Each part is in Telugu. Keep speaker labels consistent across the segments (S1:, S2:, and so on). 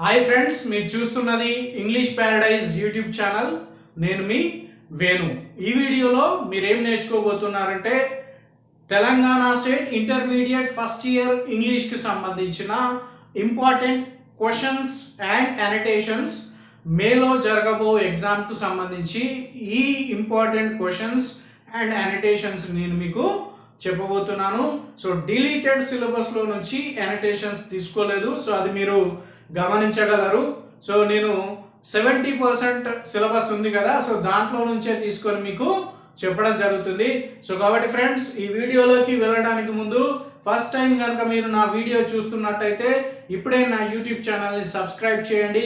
S1: హాయ్ ఫ్రెండ్స్, మీరు చూస్తున్నది ఇంగ్లీష్ ప్యారడైజ్ యూట్యూబ్ ఛానల్. నేను మీ వేణు. ఈ వీడియోలో మీరు ఏం నేర్చుకోబోతున్నారంటే Telangana state intermediate first year ఇంగ్లీష్కి సంబంధించిన ఇంపార్టెంట్ క్వశ్చన్స్ అండ్ అనోటేషన్స్ మేలో జరగబో ఎగ్జామ్కు సంబంధించి ఈ ఇంపార్టెంట్ క్వశ్చన్స్ అండ్ అనోటేషన్స్ నేను మీకు చెప్పబోతున్నాను. సో డిలీటెడ్ సిలబస్లో నుంచి అనోటేషన్స్ తీసుకోలేదు, సో అది మీరు గమనించగలరు. సో నేను 70% సిలబస్ ఉంది కదా, సో దాంట్లో నుంచే తీసుకొని మీకు చెప్పడం జరుగుతుంది. సో కాబట్టి ఫ్రెండ్స్, ఈ వీడియోలోకి వెళ్ళడానికి ముందు ఫస్ట్ టైం కనుక మీరు నా వీడియో చూస్తున్నట్టయితే ఇప్పుడే నా యూట్యూబ్ ఛానల్ని సబ్స్క్రైబ్ చేయండి.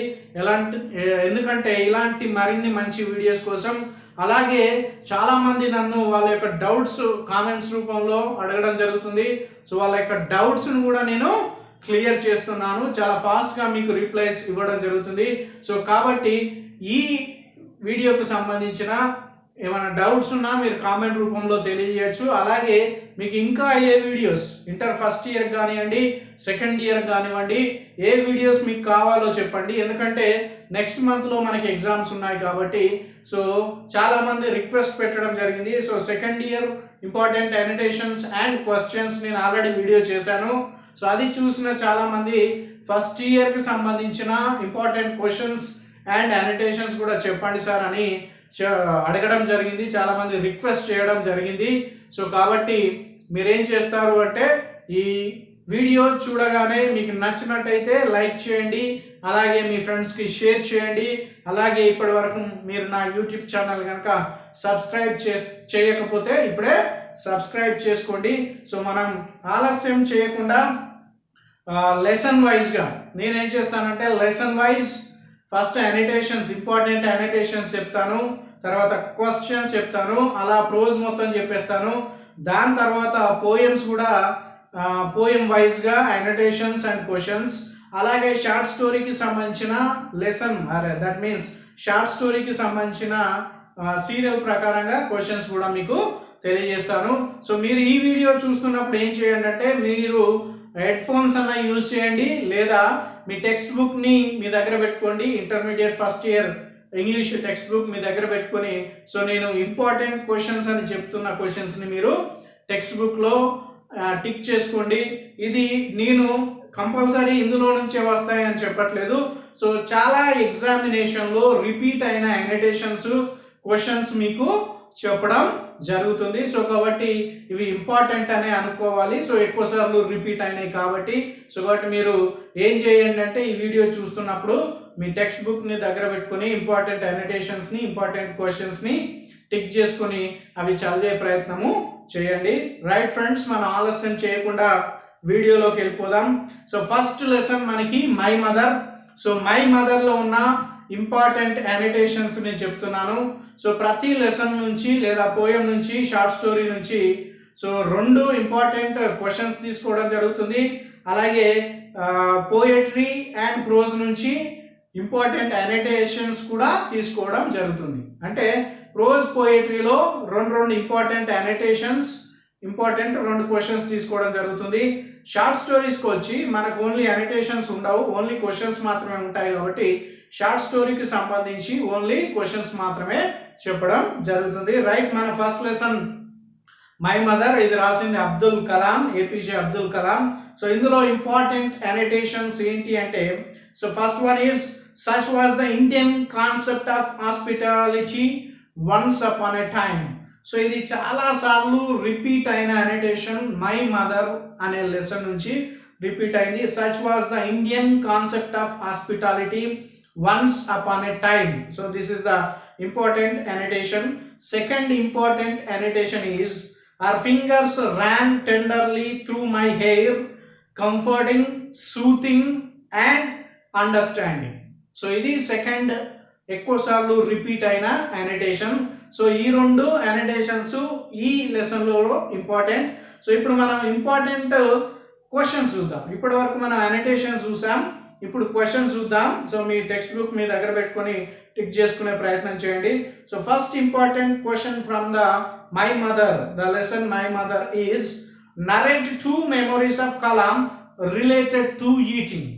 S1: ఎందుకంటే ఇలాంటి మరిన్ని మంచి వీడియోస్ కోసం, అలాగే చాలామంది నన్ను వాళ్ళ యొక్క డౌట్స్ కామెంట్స్ రూపంలో అడగడం జరుగుతుంది. సో వాళ్ళ యొక్క డౌట్స్ను కూడా నేను క్లియర్ చేస్తున్నాను. చాలా ఫాస్ట్గా మీకు రిప్లైస్ ఇవ్వడం జరుగుతుంది. సో కాబట్టి ఈ వీడియోకు సంబంధించిన ఏమైనా డౌట్స్ ఉన్నా మీరు కామెంట్ రూపంలో తెలియజేయచ్చు. అలాగే మీకు ఇంకా ఏ వీడియోస్ ఇంటర్ ఫస్ట్ ఇయర్ కానివ్వండి, సెకండ్ ఇయర్ కానివ్వండి, ఏ వీడియోస్ మీకు కావాలో చెప్పండి. ఎందుకంటే నెక్స్ట్ మంత్లో మనకి ఎగ్జామ్స్ ఉన్నాయి కాబట్టి సో చాలామంది రిక్వెస్ట్ పెట్టడం జరిగింది. So second year important annotations and questions నేను ఆల్రెడీ వీడియో చేశాను. సో అది చూసిన చాలామంది ఫస్ట్ ఇయర్కి సంబంధించిన ఇంపార్టెంట్ క్వశ్చన్స్ అండ్ అనోటేషన్స్ కూడా చెప్పండి సార్ అని అడగడం జరిగింది, చాలామంది రిక్వెస్ట్ చేయడం జరిగింది. సో కాబట్టి మీరేం చేస్తారు అంటే ఈ వీడియో చూడగానే మీకు నచ్చినట్టయితే లైక్ చేయండి, అలాగే మీ ఫ్రెండ్స్కి షేర్ చేయండి. అలాగే ఇప్పటి వరకు మీరు నా యూట్యూబ్ ఛానల్ కనుక సబ్స్క్రైబ్ చేయకపోతే ఇప్పుడే సబ్స్క్రైబ్ చేసుకోండి. సో మనం ఆలస్యం చేయకుండా లెసన్ వైజ్గా నేనేం చేస్తానంటే lesson wise first annotations important annotations చెప్తాను, తర్వాత క్వశ్చన్స్ చెప్తాను, అలా ప్రోజ్ మొత్తం చెప్పేస్తాను. దాని తర్వాత పోయమ్స్ కూడా పోయం వైజ్గా అనోటేషన్స్ అండ్ క్వశ్చన్స్, అలాగే షార్ట్ స్టోరీకి సంబంధించిన లెసన్ దట్ మీన్స్ షార్ట్ స్టోరీకి సంబంధించిన సీరియల్ ప్రకారంగా క్వశ్చన్స్ కూడా మీకు తెలియజేస్తాను. సో మీరు ఈ వీడియో చూస్తున్నప్పుడు ఏం చేయండి అంటే మీరు హెడ్ ఫోన్స్ అన్న యూజ్ చేయండి, లేదా మీ టెక్స్ట్ బుక్ని మీ దగ్గర పెట్టుకోండి. Intermediate first year English text book మీ దగ్గర పెట్టుకొని సో నేను ఇంపార్టెంట్ క్వశ్చన్స్ అని చెప్తున్న క్వశ్చన్స్ని మీరు టెక్స్ట్ బుక్లో టిక్ చేసుకోండి. ఇది నేను కంపల్సరీ ఇందులో నుంచే వస్తాయని చెప్పట్లేదు. సో చాలా ఎగ్జామినేషన్లో రిపీట్ అయిన అనోటేషన్స్ క్వశ్చన్స్ మీకు చెప్పడం జరుగుతుంది. సో కాబట్టి ఇవి ఇంపార్టెంట్ అనే అనుకోవాలి. సో ఎక్కువ సార్లు రిపీట్ అయినాయి కాబట్టి సో కాబట్టి మీరు ఏం చేయండి అంటే ఈ వీడియో చూస్తున్నప్పుడు మీ టెక్స్ట్ బుక్ని దగ్గర పెట్టుకొని ఇంపార్టెంట్ అనోటేషన్స్ని ఇంపార్టెంట్ క్వశ్చన్స్ని టిక్ చేసుకొని అవి చదివే ప్రయత్నము చేయండి. రైట్ ఫ్రెండ్స్, మనం ఆలస్యం చేయకుండా వీడియోలోకి వెళ్ళిపోదాం. సో ఫస్ట్ లెసన్ మనకి మై మదర్. సో మై మదర్లో ఉన్న ఇంపార్టెంట్ అనోటేషన్స్ నేను చెప్తున్నాను. సో ప్రతి లెసన్ నుంచి లేదా పోయం నుంచి షార్ట్ స్టోరీ నుంచి సో 2 ఇంపార్టెంట్ క్వశ్చన్స్ తీసుకోవడం జరుగుతుంది. అలాగే పోయట్రీ అండ్ ప్రోజ్ నుంచి ఇంపార్టెంట్ అనోటేషన్స్ కూడా తీసుకోవడం జరుగుతుంది. అంటే ప్రోజ్ పోయట్రీలో 2 ఇంపార్టెంట్ అనోటేషన్స్ ఇంపార్టెంట్ 2 క్వశ్చన్స్ తీసుకోవడం జరుగుతుంది. షార్ట్ స్టోరీస్కి వచ్చి మనకు ఓన్లీ అనోటేషన్స్ ఉండవు, ఓన్లీ క్వశ్చన్స్ మాత్రమే ఉంటాయి. కాబట్టి షార్ట్ స్టోరీకి సంబంధించి ఓన్లీ క్వశ్చన్స్ మాత్రమే చెప్పడం జరుగుతుంది. రైట్, మన ఫస్ట్ లెసన్ మై మదర్. ఇది రాసింది అబ్దుల్ కలాం, ఏపీజే అబ్దుల్ కలాం. సో ఇందులో ఇంపార్టెంట్ అనోటేషన్స్ ఏంటి అంటే so first one is such was the Indian concept of hospitality once upon a time. So ఇది చాలా సార్లు రిపీట్ అయిన అనోటేషన్. మై మదర్ అనే లెసన్ నుంచి రిపీట్ అయింది. Such was the Indian concept of hospitality once upon a time. So this is the important annotation. Second important annotation is her fingers ran tenderly through my hair, comforting, soothing and understanding. So ఇది సెకండ్ ఎక్కువ సార్లు రిపీట్ అయిన అనోటేషన్. సో ఈ 2 అనోటేషన్స్ ఈ లెసన్లో ఇంపార్టెంట్. సో ఇప్పుడు మనం ఇంపార్టెంట్ క్వశ్చన్స్ చూద్దాం. ఇప్పటి వరకు మనం అనోటేషన్స్ చూసాం, ఇప్పుడు క్వశ్చన్స్ చూద్దాం. సో మీ టెక్స్ట్ బుక్ మీ దగ్గర పెట్టుకొని టిక్ చేసుకునే ప్రయత్నం చేయండి. So first important question from the my mother, the lesson my mother is narrate 2 memories of Kalam related to eating.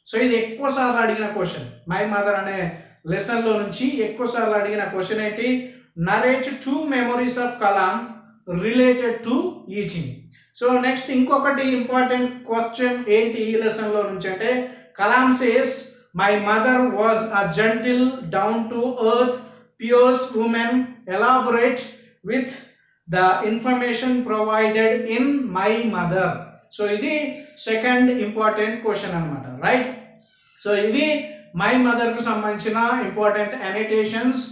S1: So ఇది ఎక్కువ సార్లు అడిగిన క్వశ్చన్. మై మదర్ అనే లెసన్ లో నుంచి ఎక్కువ సార్లు అడిగిన క్వశ్చన్ ఏంటి? Narrate 2 memories of Kalam related to eating. So next ఇంకొకటి ఇంపార్టెంట్ క్వశ్చన్ ఏంటి ఈ లెసన్ లో నుంచి అంటే, Kalam says my mother was a gentle down to earth pious woman elaborate with the information provided in my mother. So ఇది సెకండ్ ఇంపార్టెంట్ క్వశ్చన్ అన్నమాట, రైట్. సో ఇవి మై మదర్ కు సంబంధించిన important annotations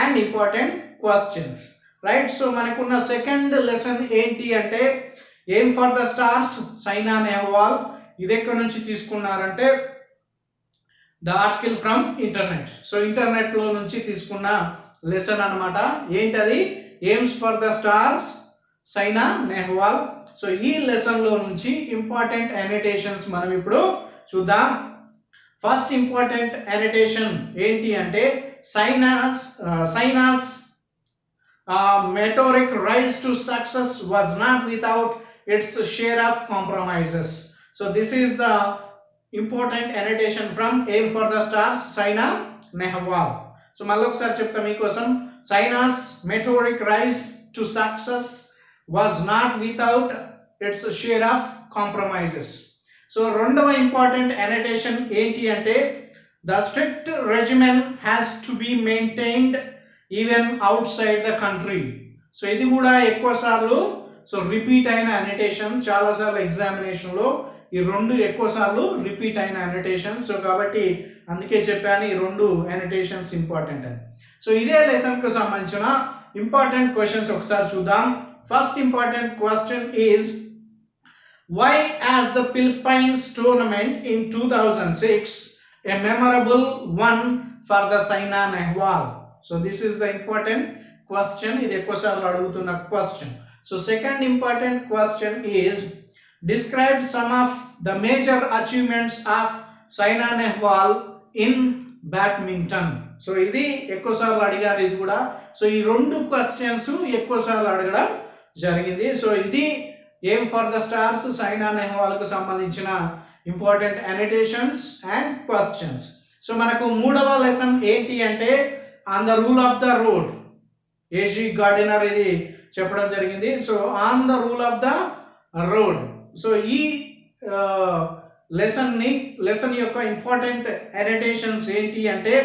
S1: and important questions, right. So మనకున్న సెకండ్ లెసన్ ఏంటి అంటే, aim for the stars Saina Nehwal. ఇది ఎక్కడి నుంచి తీసుకున్నారంటే the article from internet. So internet లో నుంచి తీసుకున్న లెసన్ అన్నమాట. ఏంటది? AIIMS for the stars Saina Nehwal. So ఈ లెసన్ లో నుంచి ఇంపార్టెంట్ అనోటేషన్స్ మనం ఇప్పుడు చూద్దాం. ఫస్ట్ ఇంపార్టెంట్ అనోటేషన్ ఏంటి అంటే, సైనాస్ meteoric rise to success was not without its share of compromises. So this is the important annotation from Aim for the Stars, Saina Nehwal. So మళ్ళొకసారి చెప్తా మీకోసం. China's meteoric rise to success was not without its share of compromises. So రెండవ ఇంపార్టెంట్ అనోటేషన్ ఏంటి అంటే, the strict regimen has to be maintained even out side the country. So ఇది కూడా ఎక్కువ సార్లు రిపీట్ అయిన అనోటేషన్. చాలా సార్లు ఎగ్జామినేషన్ లో ఈ రెండు ఎక్కువ సార్లు రిపీట్ అయిన అనోటేషన్. సో కాబట్టి అందుకే చెప్పాను ఈ రెండు అనోటేషన్స్ ఇంపార్టెంట్ అని. సో ఇదే లెసన్ కు సంబంధించిన ఇంపార్టెంట్ క్వశ్చన్స్ ఒకసారి చూద్దాం. First important question is, why was the Philippines tournament in 2006 a memorable one for the Saina Nehwal. So this is the important question. ఇది ఎక్కువ సార్లు అడుగుతున్న question. So second important question is, describe some of the major achievements of Saina Nehwal in badminton. So ఇది ఎక్కువ సార్లు అడిగారు ఇది కూడా. సో ఈ రెండు క్వశ్చన్స్ ఎక్కువ సార్లు అడగడం జరిగింది. సో ఇది aim for the stars Saina Nehwal కు సంబంధించిన important annotations and questions. So మనకు మూడవ లెసన్ ఏంటి అంటే, on the rule of the road. A G Gardiner ఇది చెప్పడం జరిగింది. So on the rule of the road. So ఈ లెసన్ యొక్క ఇంపార్టెంట్ అనోటేషన్స్ ఏంటి అంటే,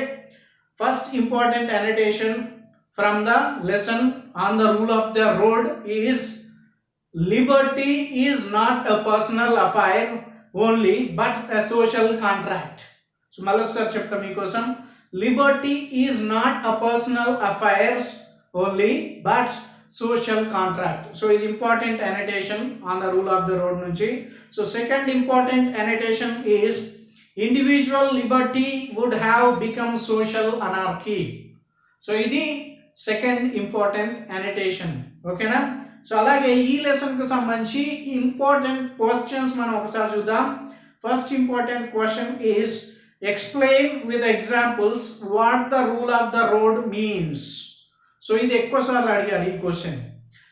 S1: first important annotation from the lesson on the rule of the road is, liberty is not a personal affair only but a social contract. So మళ్ళీ ఒకసారి చెప్తా మీకోసం. Liberty is not a personal affairs only but social contract. So ఇది important annotation on the rule of the road నుంచి. So second important annotation is, individual liberty would have become social anarchy. So ఇది second important annotation. ఓకేనా? సో అలాగే ఈ లెసన్ కు సంబంధించి ఇంపార్టెంట్ క్వశ్చన్స్ మనం ఒకసారి చూద్దాం. First important question is, explain with examples what the rule of the road means. So ఇది ఎక్కువ సార్లు అడిగారు ఈ question.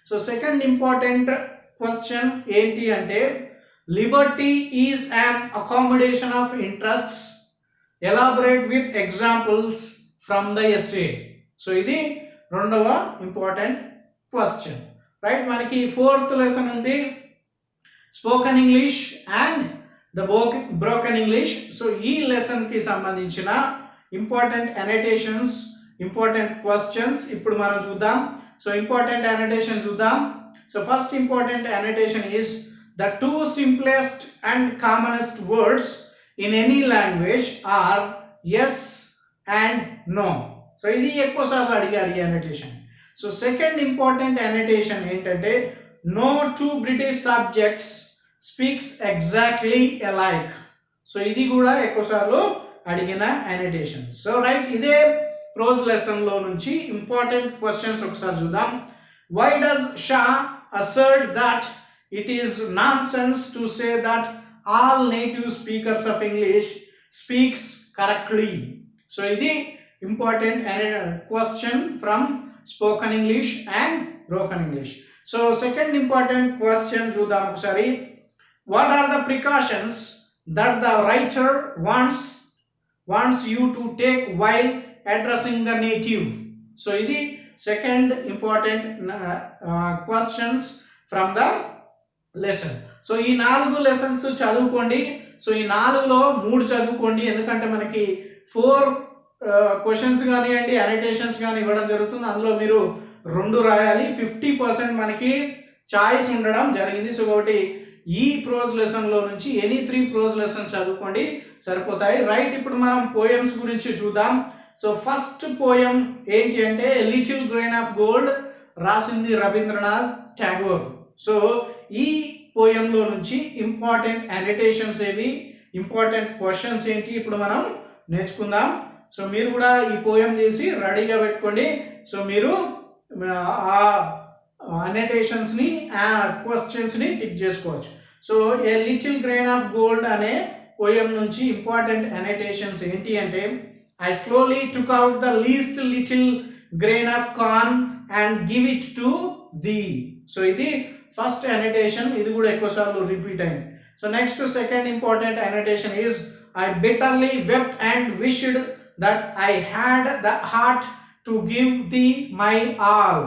S1: So second important question ఏంటి అంటే, Liberty is an accommodation of interests, elaborate with examples from the essay. So ఇది రెండవ ఇంపార్టెంట్ క్వశ్చన్, రైట్. మనకి ఫోర్త్ లెసన్ ఉంది, spoken English and the broken English. So ఈ లెసన్ కి సంబంధించిన ఇంపార్టెంట్ అనోటేషన్స్, ఇంపార్టెంట్ క్వశ్చన్స్ ఇప్పుడు మనం చూద్దాం. సో ఇంపార్టెంట్ అనోటేషన్ చూద్దాం. So first important annotation is, the two simplest and commonest words in any language are yes and no. So ఇది ఎక్కువ సార్లు అడిగారు ఈ అనోటేషన్. సో సెకండ్ ఇంపార్టెంట్ అనోటేషన్ ఏంటంటే, no two British subjects speaks exactly alike. So ఇది కూడా ఎక్కువ సార్లు అడిగిన అనోటేషన్. సో రైట్, ఇదే ప్రోజ్ లెసన్ లో నుంచి ఇంపార్టెంట్ క్వశ్చన్స్ ఒకసారి చూద్దాం. Why does Shaw assert that it is nonsense to say that all native speakers of English speaks correctly? So ఇది important question from spoken English and broken English. So second important question చూద్దాం ఒకసారి. What are the precautions that the writer wants you to take while addressing the native. So ఇది second important questions from the lesson. So ఈ 4 లెసన్స్ చదువుకోండి. సో ఈ 4లో 3 చదువుకోండి, ఎందుకంటే మనకి 4 క్వశ్చన్స్ కానివ్వండి అనోటేషన్స్ కానీ ఇవ్వడం జరుగుతుంది. అందులో మీరు 2 రాయాలి. 50% మనకి చాయిస్ ఉండడం జరిగింది. సో కాబట్టి ఈ ప్రోజ్ లెసన్లో నుంచి ఎనీ 3 ప్రోజ్ లెసన్స్ చదువుకోండి సరిపోతాయి. రైట్, ఇప్పుడు మనం పోయమ్స్ గురించి చూద్దాం. సో ఫస్ట్ పోయం ఏంటి అంటే లిటిల్ గ్రెయిన్ ఆఫ్ గోల్డ్, రాసింది రవీంద్రనాథ్ ఠాగూర్. సో ఈ పోయంలో నుంచి ఇంపార్టెంట్ అనోటేషన్స్ ఏవి, ఇంపార్టెంట్ క్వశ్చన్స్ ఏంటి ఇప్పుడు మనం నేర్చుకుందాం. సో మీరు కూడా ఈ పోయం చేసి రెడీగా పెట్టుకోండి. సో మీరు ఆ అనోటేషన్స్ని ఆ క్వశ్చన్స్ని టిక్ చేసుకోవచ్చు. So a little grain of gold అనే పోయం నుంచి ఇంపార్టెంట్ అనోటేషన్స్ ఏంటి అంటే I slowly took out the least little grain of corn and give it to thee. So ఇది ఫస్ట్ అనోటేషన్, ఇది కూడా ఎక్కువ సార్లు రిపీట్ అయింది. So next second important annotation is I bitterly wept and wished that I had the heart to give thee my all.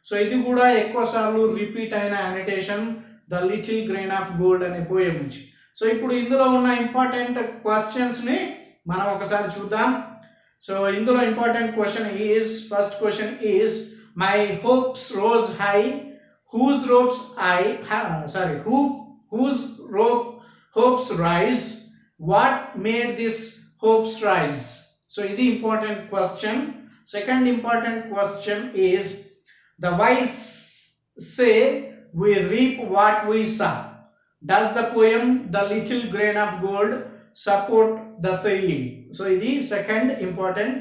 S1: So ఇది కూడా ఎక్కువ సార్లు రిపీట్ అయిన annotation the little grain of gold అనే పోయం నుంచి. సో ఇప్పుడు ఇందులో ఉన్న ఇంపార్టెంట్ క్వశ్చన్స్ని మనం ఒకసారి చూద్దాం. సో ఇందులో important question is, first question is my hopes rose high, whose hopes rise, what made this hopes rise. So ఇది important question. Second important question is the wise say we reap what we sow. Does the poem The Little Grain of Gold support the saying? So ఇది సెకండ్ ఇంపార్టెంట్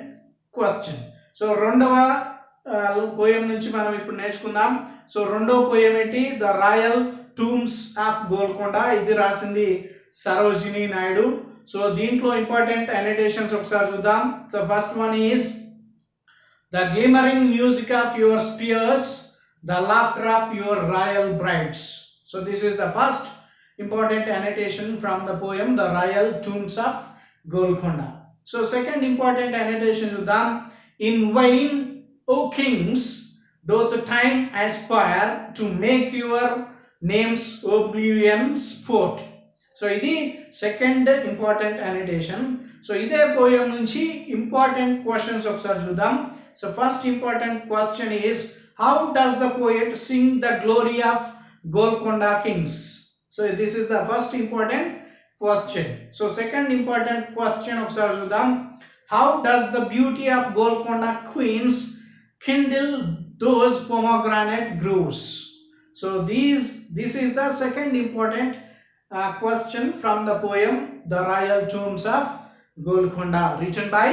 S1: క్వశ్చన్. సో రెండవ పోయం నుంచి మనం ఇప్పుడు నేర్చుకుందాం. సో రెండవ పోయం ఏంటి, the royal tombs of Golconda, ఇది రాసింది సరోజినీ నాయుడు. సో దీంట్లో ఇంపార్టెంట్ అనోటేషన్స్ ఒకసారి చూద్దాం. So first one is the glimmering music of your spears, the laughter of your royal brides. So this is the first important annotation from the poem The Royal Tombs of Golconda. So second important annotation to them, in vain, O kings, doth time aspire to make your names oblivion sport. So ఇది సెకండ్ ఇంపార్టెంట్ అనోటేషన్. సో ఇదే పోయం నుంచి ఇంపార్టెంట్ క్వశ్చన్స్ ఒకసారి చూద్దాం. So first important question is, how does the poet sing the glory of Golconda kings? So this is the first important question. So second important question observe chudam, how does the beauty of Golconda queens kindle those pomegranate groves? So this is the second important question from the poem The Royal Tombs of Golconda, written by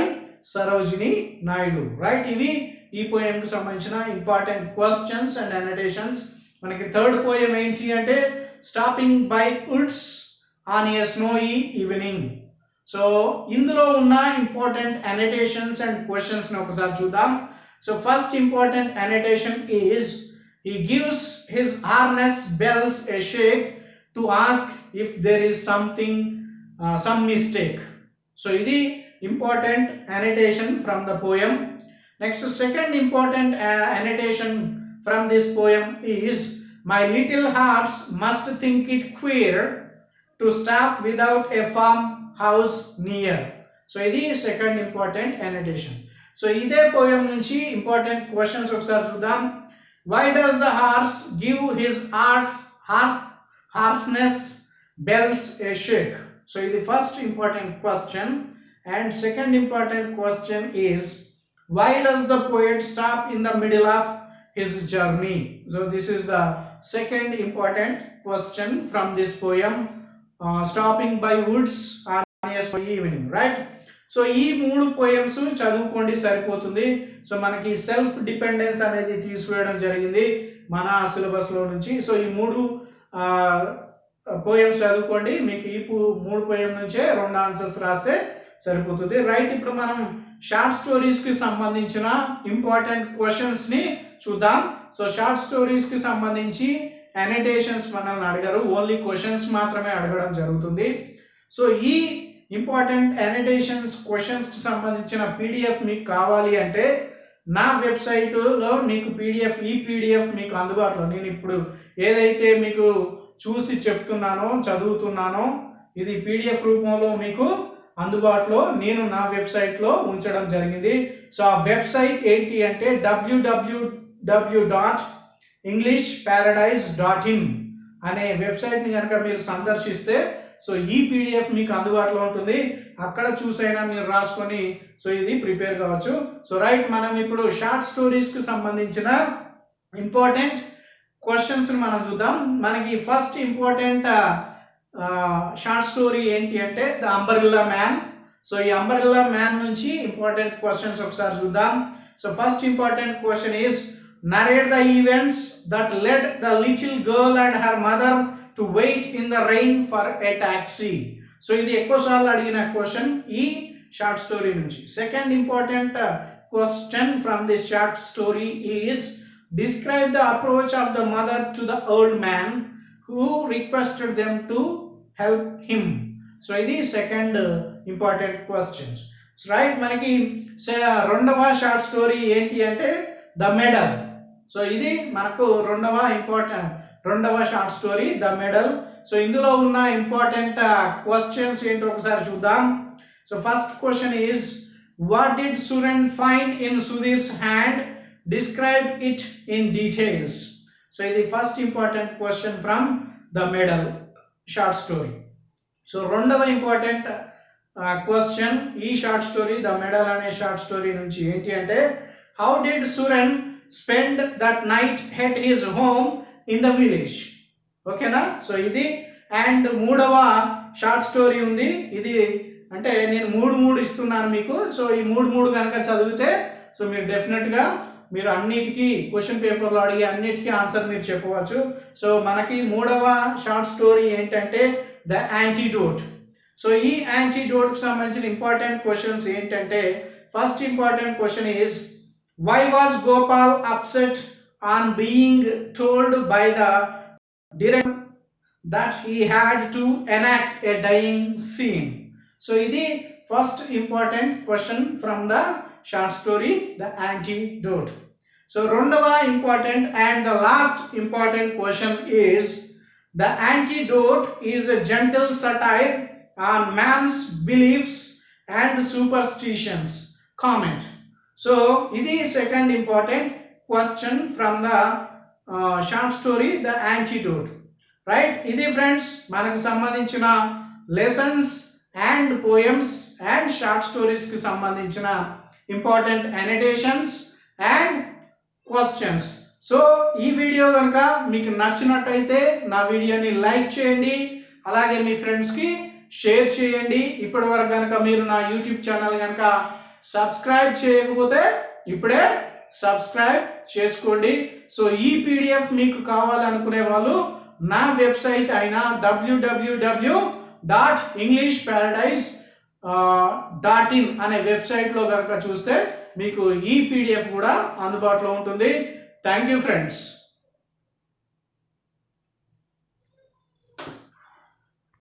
S1: Sarojini Naidu. Right, ఇవి ఈ పోయంకి సంబంధించిన ఇంపార్టెంట్ క్వశ్చన్స్ అండ్ అనోటేషన్స్. మనకి థర్డ్ పోయం ఏంటి అంటే stopping by Woods on a స్నోయి evening. So ఇందులో ఉన్న ఇంపార్టెంట్ అనోటేషన్స్ అండ్ క్వశ్చన్స్ని ఒకసారి చూద్దాం. So first important annotation is he gives his harness bells a shake to ask if there is some mistake. So ఇది important annotation from the poem. Next, second important annotation from this poem is, my little hearts must think it queer to stop without a farmhouse near. So ఇది second important annotation. So ఇదే poem నుంచి important questions ఒకసారి చూద్దాం. Why does the horse give his harness bells a shake? So ఇది first important question. And second important question is, why does the poet stop in the middle of his journey? So this is the second important question from this poem, stopping by woods on a evening, right? So ఈ 3 పోయమ్స్ చదువుకోండి సరిపోతుంది. సో మనకి సెల్ఫ్ డిపెండెన్స్ అనేది తీసివేయడం జరిగింది మన సిలబస్లో నుంచి. సో ఈ 3 పోయమ్స్ చదువుకోండి. మీకు ఈ 3 పోయం నుంచే 2 ఆన్సర్స్ రాస్తే సరిపోతుంది. రైట్, ఇప్పుడు మనం షార్ట్ స్టోరీస్ కి సంబంధించిన ఇంపార్టెంట్ క్వశ్చన్స్ ని చూద్దాం. సో షార్ట్ స్టోరీస్ కి సంబంధించి అనోటేషన్స్ మనల్ని అడగరు, ఓన్లీ క్వశ్చన్స్ మాత్రమే అడగడం జరుగుతుంది. సో ఈ ఇంపార్టెంట్ అనోటేషన్స్ క్వశ్చన్స్కి సంబంధించిన పీడిఎఫ్ మీకు కావాలి అంటే నా వెబ్సైట్లో మీకు పీడిఎఫ్ మీకు అందుబాటులో, నేను ఇప్పుడు ఏదైతే మీకు చూసి చెప్తున్నానో చదువుతున్నానో ఇది పీడిఎఫ్ రూపంలో మీకు అందుబాటులో నేను నా వెబ్సైట్లో ఉంచడం జరిగింది. సో ఆ వెబ్సైట్ ఏంటి అంటే www.englishparadise.in అనే వెబ్సైట్ని కనుక మీరు సందర్శిస్తే సో ఈ పీడిఎఫ్ మీకు అందుబాటులో ఉంటుంది. అక్కడ చూసైనా మీరు రాసుకొని సో ఇది ప్రిపేర్ కావచ్చు. సో రైట్, మనం ఇప్పుడు షార్ట్ స్టోరీస్కి సంబంధించిన ఇంపార్టెంట్ క్వశ్చన్స్ మనం చూద్దాం. మనకి ఫస్ట్ ఇంపార్టెంట్ షార్ట్ స్టోరీ ఏంటి అంటే ద అంబరెల్లా మ్యాన్. సో ఈ అంబరెల్లా మ్యాన్ నుంచి ఇంపార్టెంట్ క్వశ్చన్స్ ఒకసారి చూద్దాం. So first important question is narrate the events that led the little girl and her mother to wait in the rain for a taxi. So ఇది ఎక్కువ సార్లు అడిగిన క్వశ్చన్ ఈ షార్ట్ స్టోరీ నుంచి. Second important question from this short story is describe the approach of the mother to the old man who requested them to help him. So ఇది సెకండ్ ఇంపార్టెంట్ క్వశ్చన్స్. రైట్, మనకి రెండవ షార్ట్ స్టోరీ ఏంటి అంటే ద మెడల్. సో ఇది మనకు రెండవ short story the medal. So ఇందులో ఉన్న ఇంపార్టెంట్ క్వశ్చన్స్ ఏంటో ఒకసారి చూద్దాం. So first question is what did Suren find in Sudhir's hand, describe it in details. So ఇది first important question from the medal short story. So రెండవ ఇంపార్టెంట్ క్వశ్చన్ ఈ షార్ట్ స్టోరీ ద మెడల్ అనే షార్ట్ స్టోరీ నుంచి ఏంటి అంటే how did Suren spend that night at his home in the village. ఓకేనా. సో ఇది అండ్ మూడవ షార్ట్ స్టోరీ ఉంది. ఇది అంటే నేను మూడు ఇస్తున్నాను మీకు. సో ఈ మూడు కనుక చదివితే సో మీరు డెఫినెట్గా మీరు అన్నిటికీ క్వశ్చన్ పేపర్లో అడిగి అన్నిటికీ ఆన్సర్ మీరు చెప్పవచ్చు. సో మనకి మూడవ షార్ట్ స్టోరీ ఏంటంటే ద యాంటీడోట్. సో ఈ యాంటీడోట్కి సంబంధించిన ఇంపార్టెంట్ క్వశ్చన్స్ ఏంటంటే first important question is why was Gopal upset on being told by the director that he had to enact a dying scene. So ఇది first important question from the short story the antidote. So రెండవ important and the last important question is the antidote is a gentle satire on man's beliefs and superstitions. Comment. So ఇది second important question from the short story the antidote. Right, ఇది ఫ్రెండ్స్ మనకు సంబంధించిన lessons and poems and short స్టోరీస్కి సంబంధించిన important annotations and questions. So ఈ వీడియో కనుక మీకు నచ్చినట్టయితే నా వీడియోని లైక్ చేయండి, అలాగే మీ ఫ్రెండ్స్కి షేర్ చేయండి. ఇప్పటి వరకు కనుక మీరు నా యూట్యూబ్ ఛానల్ కనుక సబ్స్క్రైబ్ చేయకపోతే ఇప్పుడే సబ్స్క్రైబ్ చేసుకోండి. సో ఈ పీడిఎఫ్ మీకు కావాలనుకునే వాళ్ళు నా వెబ్సైట్ అయిన www.englishparadise.in అనే వెబ్సైట్లో కనుక చూస్తే మీకు ఈ పీడిఎఫ్ కూడా అందుబాటులో ఉంటుంది. Thank you friends.